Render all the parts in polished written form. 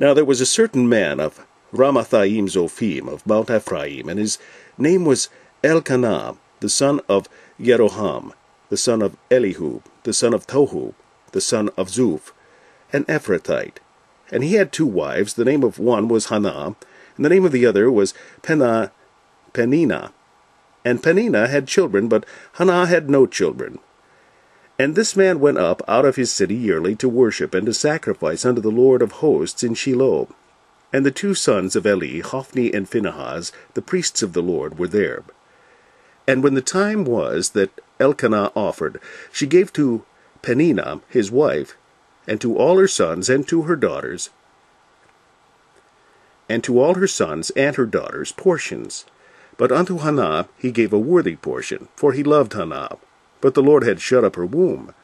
Now there was a certain man of Ramathaim Zophim of Mount Ephraim, and his name was Elkanah, the son of Jeroham, the son of Elihu, the son of Tohu, the son of Zuph, an Ephrathite. And he had 2 wives. The name of one was Hannah, and the name of the other was Peninnah. And Peninnah had children, but Hannah had no children. And this man went up out of his city yearly to worship and to sacrifice unto the Lord of hosts in Shiloh. And the 2 sons of Eli, Hophni and Phinehas, the priests of the Lord, were there. And when the time was that Elkanah offered, she gave to Peninnah his wife, and to all her sons and to her daughters, and to all her sons and her daughters portions. But unto Hannah he gave a worthy portion, for he loved Hannah. But the Lord had shut up her womb.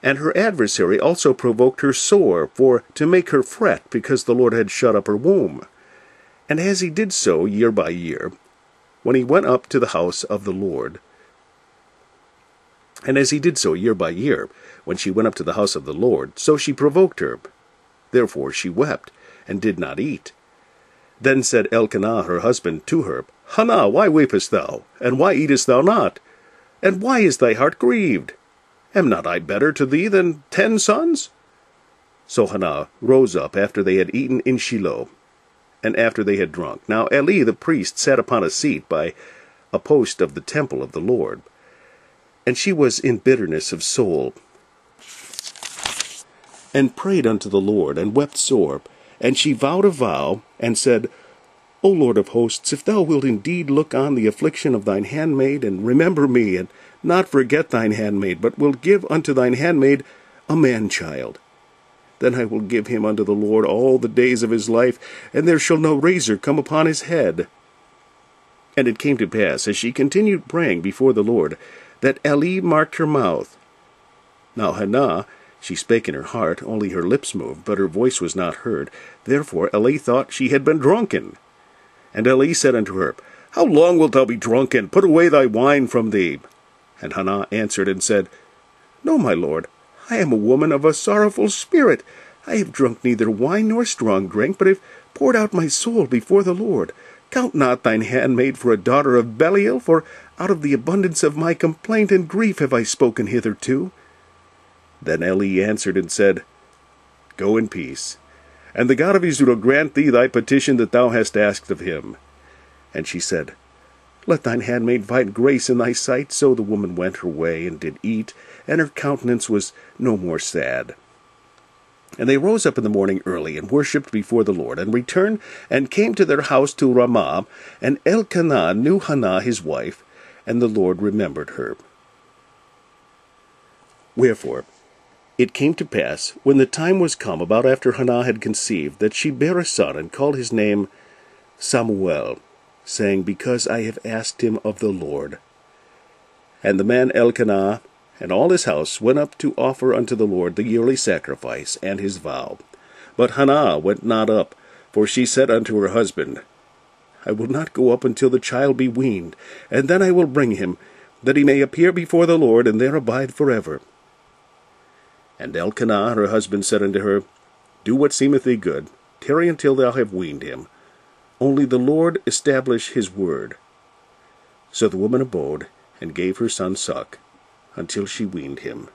And her adversary also provoked her sore, for to make her fret, because the Lord had shut up her womb. And as he did so year by year, when he went up to the house of the Lord, and as he did so year by year, when she went up to the house of the Lord, so she provoked her. Therefore she wept, and did not eat. Then said Elkanah her husband to her, Hannah, why weepest thou? And why eatest thou not? And why is thy heart grieved? Am not I better to thee than 10 sons? So Hannah rose up after they had eaten in Shiloh, and after they had drunk. Now Eli the priest sat upon a seat by a post of the temple of the Lord. And she was in bitterness of soul, and prayed unto the Lord, and wept sore. And she vowed a vow, and said, O Lord of hosts, if thou wilt indeed look on the affliction of thine handmaid, and remember me, and not forget thine handmaid, but wilt give unto thine handmaid a man-child, then I will give him unto the Lord all the days of his life, and there shall no razor come upon his head. And it came to pass, as she continued praying before the Lord, that Eli marked her mouth. Now Hannah, she spake in her heart, only her lips moved, but her voice was not heard. Therefore Eli thought she had been drunken. And Eli said unto her, How long wilt thou be drunken? Put away thy wine from thee. And Hannah answered and said, No, my lord, I am a woman of a sorrowful spirit. I have drunk neither wine nor strong drink, but have poured out my soul before the Lord. Count not thine handmaid for a daughter of Belial, for out of the abundance of my complaint and grief have I spoken hitherto. Then Eli answered and said, Go in peace, and the God of Israel grant thee thy petition that thou hast asked of him. And she said, Let thine handmaid find grace in thy sight. So the woman went her way, and did eat, and her countenance was no more sad. And they rose up in the morning early, and worshipped before the Lord, and returned, and came to their house to Ramah. And Elkanah knew Hannah his wife, and the Lord remembered her. Wherefore it came to pass, when the time was come, about after Hannah had conceived, that she bare a son, and called his name Samuel, saying, Because I have asked him of the Lord. And the man Elkanah and all his house went up to offer unto the Lord the yearly sacrifice and his vow. But Hannah went not up, for she said unto her husband, I will not go up until the child be weaned, and then I will bring him, that he may appear before the Lord, and there abide forever. And Elkanah her husband said unto her, Do what seemeth thee good, tarry until thou have weaned him. Only the Lord establish his word. So the woman abode, and gave her son suck, until she weaned him.